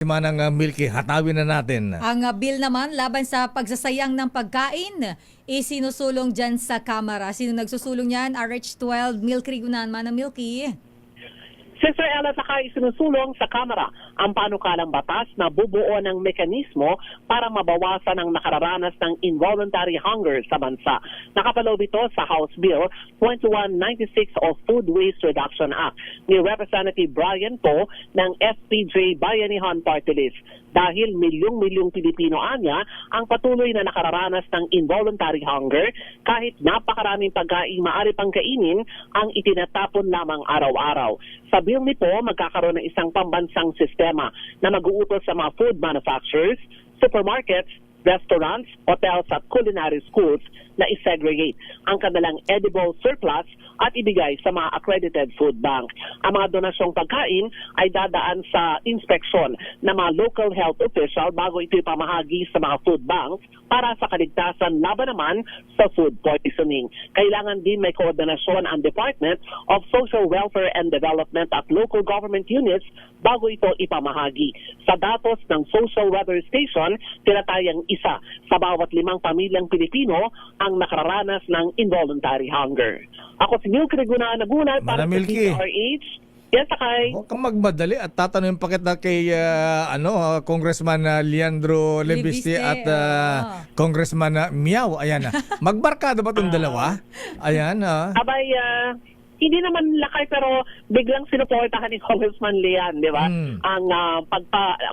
Manang Milky, hatawin na natin. Ang bill naman laban sa pagsasayang ng pagkain isinusulong dyan sa Kamara. Sino nagsusulong yan? RH12, Milky Gunan, Manang Milky. Sister Ella, saka isinusulong sa Kamara ang panukalang batas na bubuo ng mekanismo para mabawasan ang nakararanas ng involuntary hunger sa bansa. Nakapaloob ito sa House Bill 2196 o Food Waste Reduction Act ni Representative Brian Poe ng FPJ Bayanihan Party List. Dahil milyong-milyong Pilipino anya ang patuloy na nakararanas ng involuntary hunger kahit napakaraming pagkain maaari pang kainin ang itinatapon lamang araw-araw. Sa bill nito, magkakaroon ng isang pambansang sistema na mag-uutos sa mga food manufacturers, supermarkets, restaurants, hotels at culinary schools na isegregate ang kanilang edible surplus at ibigay sa mga accredited food bank. Ang mga donasyong pagkain ay dadaan sa inspeksyon ng mga local health official bago ito ipamahagi sa mga food banks para sa kaligtasan laban naman sa food poisoning. Kailangan din may koordinasyon ang Department of Social Welfare and Development at local government units bago ito ipamahagi. Sa datos ng Social Weather Station, tinatayang isa sa bawat 5 pamilyang Pilipino ang nakararanas ng involuntary hunger. Ako si Milky Gunan Nagunan para sa DZRH. Yes, Sakay. Huwag kang magmadali at tatanungin pa kita kay Congressman Leandro Lebiste at Congressman Miao. Ayan na. Magbarkada ba itong dalawa? Ayan. Abay, hindi naman lakay pero biglang sinuportahan ni Congressman Lean, di ba? Ang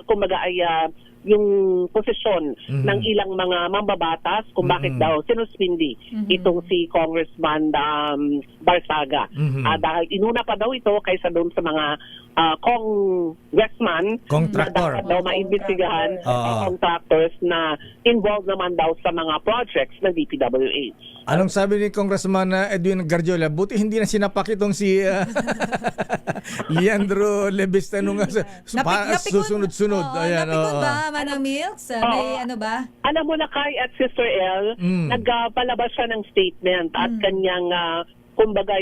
kumbaga ay yung posisyon ng ilang mga mambabatas kung bakit daw sinuspindi itong si Congressman Barsaga. Dahil inuna pa daw ito kaysa doon sa mga congressman na dapat daw maimbestigahan contractors na involved naman daw sa mga projects ng DPWH. Anong sabi ni Congressman Edwin Garjola? Buti hindi na sinapak itong si Leandro Lebiste nung susunod-sunod. Napikon ba, Manang Milks? May ano ba? Alam mo na kay at Sister El, nagpalabas siya ng statement at kanyang kumbaga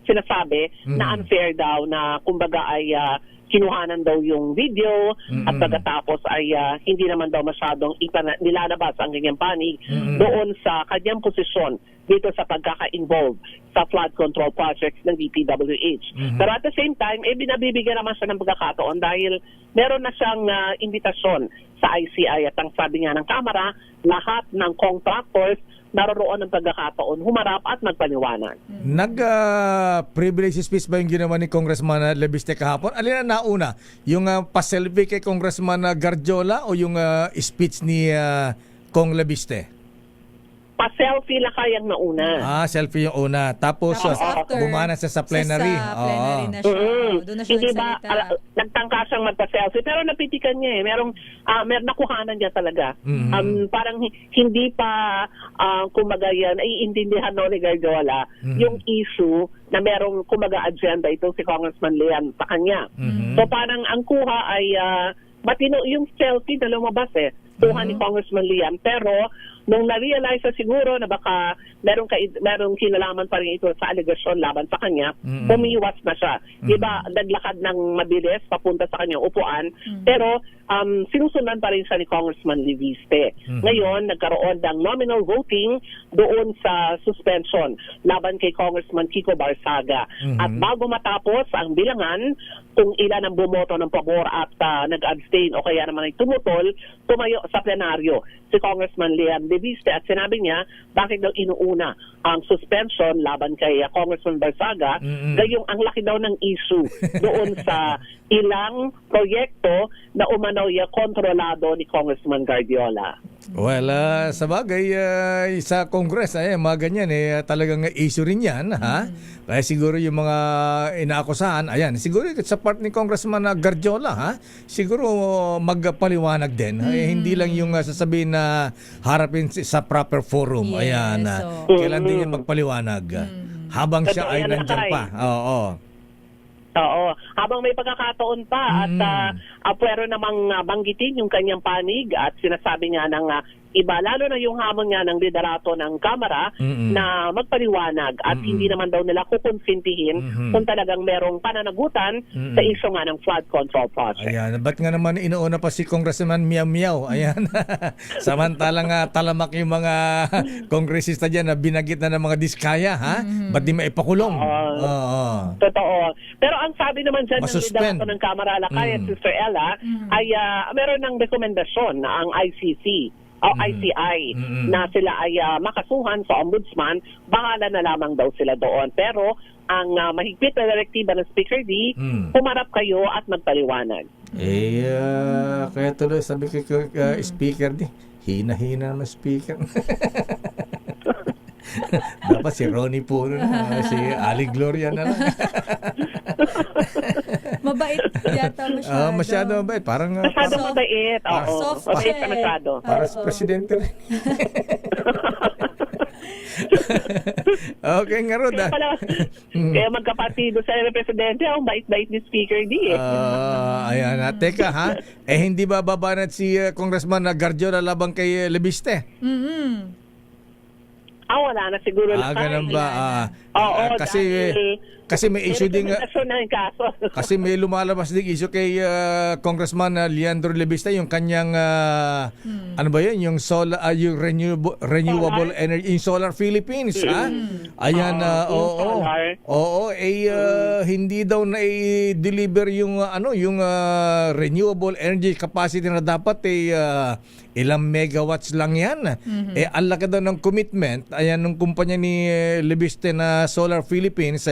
sinasabi na unfair daw na kumbaga ay kinuhanan daw yung video at pagkatapos ay hindi naman daw masyadong nilalabas ang kanyang panig doon sa kanyang posisyon dito sa pagkaka-involve sa flood control projects ng DPWH. Pero at the same time, binabibigyan naman siya ng pagkakataon dahil meron na siyang imbitasyon sa ICI at ang sabi nga ng Kamara, lahat ng contractors naroroon ng pagkakataon, humarap at magpaliwanag. Nag-privilege speech ba yung ginawa ni Congressman Lebiste kahapon? Alin na nauna? Yung pa-selfie kay Congressman Garjola o yung speech ni Cong Lebiste? Pa-selfie lang kayang nauna. Selfie yung una. Tapos bumana siya sa plenary. Sa plenary na siya. Doon na siya Hindi ba, nagsalita. nagtangka siyang magpa-selfie, pero napitikan niya eh. Merong nakuhanan niya talaga. Parang hindi pa, kumbaga yan, naiintindihan no ni Garjola yung issue na merong, kumbaga, agenda ito si Congressman Lean sa kanya. So parang ang kuha ay matino yung selfie na lumabas eh. Kuha ni Congressman Lean. Pero nung na-realize na siguro na baka merong kinalaman pa rin ito sa alegasyon laban sa kanya, umiwas na siya. Diba, naglakad ng mabilis papunta sa kanyang upuan, pero sinusundan pa rin siya ni Congressman Lebiste. Ngayon, nagkaroon ng nominal voting doon sa suspension laban kay Congressman Kiko Barsaga. At bago matapos ang bilangan, kung ilan ang bumoto ng pabor at nag-abstain o kaya naman ay tumutol, tumayo sa plenaryo si Congressman Lean Lebiste at sinabi niya bakit daw inuuna ang suspension laban kay Congressman Barsaga, gayong ang laki daw ng issue doon sa ilang proyekto na umano'y kontrolado ni Congressman Guardiola. Well, sa bagay, sa Congress, mga ganyan, talagang issue rin yan. Kaya siguro yung mga inaakusahan, ayan, siguro sa part ni Congressman Guardiola, siguro magpaliwanag din. Hindi lang yung sasabihin na harapin sa proper forum. Yes, ayan, kailan din yung magpaliwanag. Habang siya ay nandiyan pa. Oo. habang may pagkakataon pa at pwero namang banggitin yung kanyang panig at sinasabi nga ng iba, lalo na yung hamon nga ng liderato ng Kamara na magpaliwanag at hindi naman daw nila kukonsintihin kung talagang merong pananagutan sa isyu nga ng flood control project. Ayan, ba't nga naman inuuna pa si Congressman Miao Miao? Ayan. Samantalang talamak yung mga kongresista dyan na binagit na ng mga diskaya, ha? Ba't di maipakulong? Oo. Totoo. Pero ang sabi naman dyan ng Masuspend. liderato ng Kamara Lakay at Sister Ella ay meron ng rekomendasyon na ang ICC o ICI na sila ay makasuhan sa ombudsman, bahala na lamang daw sila doon. Pero ang mahigpit na direktiba ng Speaker D, humarap kayo at magpaliwanag. Kaya tuloy sabi ko speaker di, hina-hina naman speaker. Dapat si Ronnie po na, si Ali Gloria na lang. Mabait yata masyado. Masyado mabait. Parang Masyado Soft. mabait. Oo. Soft Mabait siya ka masyado. para sa presidente rin. Okay nga Rod. Kaya pala, kaya magkapatido sa presidente, ang bait-bait ni Speaker D. Ayan. Teka ha, hindi ba babanat si Congressman Garjola labang kay Lebiste? Wala na siguro. Ganun ba? Oo, Kasi may issue din na yung kaso. kasi may lumalabas ding issue kay Congressman Leandro Lebista, yung kanyang ano ba 'yun, yung solar yung renewable energy, yung Solar Philippines, ha? Ayan, hindi daw na i-deliver yung yung renewable energy capacity na dapat ilang megawatts lang 'yan. Ang laki daw ng commitment ayan ng kumpanya ni Lebiste na Solar Philippines.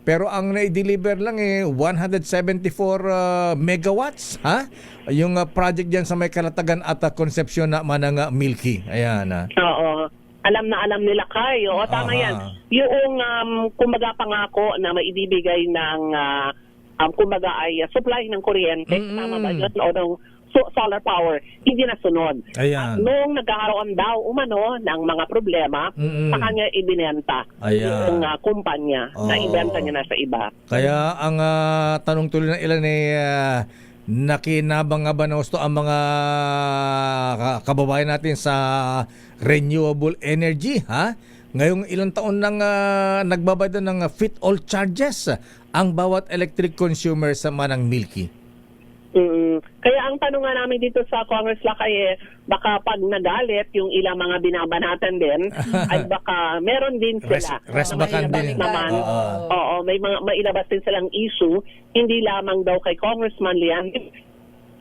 Pero ang na-deliver lang 174 megawatts, ha? Yung project diyan sa may Kalatagan at Concepcion na Mananga Milky. Ayan. Oo. Alam na alam nila Kay. Oo, tama yan. Yung kumbaga pangako na maibibigay ng kumbaga ay supply ng kuryente, tama ba yun? O ng solar power, hindi nasunod. Ayan. Noong nagkakaroon daw umano ng mga problema, sa kanya ibinenta yung kumpanya na ibenta niya na sa iba. Kaya ang tanong tuloy ng ilan nakinabang nga ba na gusto ang mga kababayan natin sa renewable energy, ha? Ngayong ilang taon nang nagbabayad ng fit-all charges ang bawat electric consumer sa Manang Milky. Kaya ang tanong nga namin dito sa Congress Lakay, baka pag nagalit yung ilang mga binabanatan din, ay baka meron din sila. Rest bakan din. Oo, may mga mailabas din silang issue, hindi lamang daw kay Congressman Lian,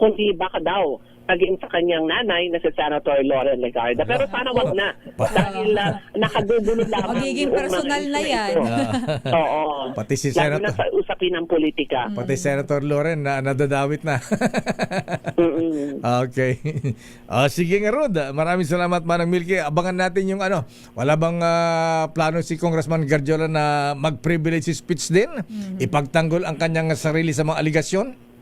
kundi baka daw naging sa kanyang nanay na si Senator Lauren Legarda. Pero sana wag na. Dahil nakagugulo lamang. Magiging personal na yan. Oo. Pati si Lalo Senator. na sa usapin ng politika. Pati Senator Lauren na nadadawit na. Okay. Sige nga Rod. Maraming salamat Manang Milky. Abangan natin yung wala bang plano si Congressman Garjola na mag-privilege speech din? Ipagtanggol ang kanyang sarili sa mga aligasyon?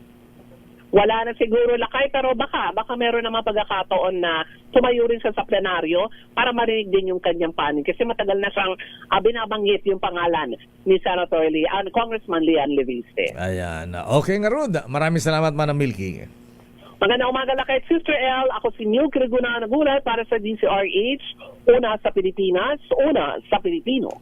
Wala na siguro Lakay, pero baka meron na mga pagkakataon na tumayo rin siya sa plenaryo para marinig din yung kanyang panig. Kasi matagal na siyang binabanggit yung pangalan ni Senator Congressman Lian Leviste. Ayan. Okay nga Rod. Maraming salamat Manang Milky. Magandang umaga Lakay, Sister L. Ako si Neil Criguna nagulat para sa DCRH. Una sa Pilipinas, una sa Pilipino.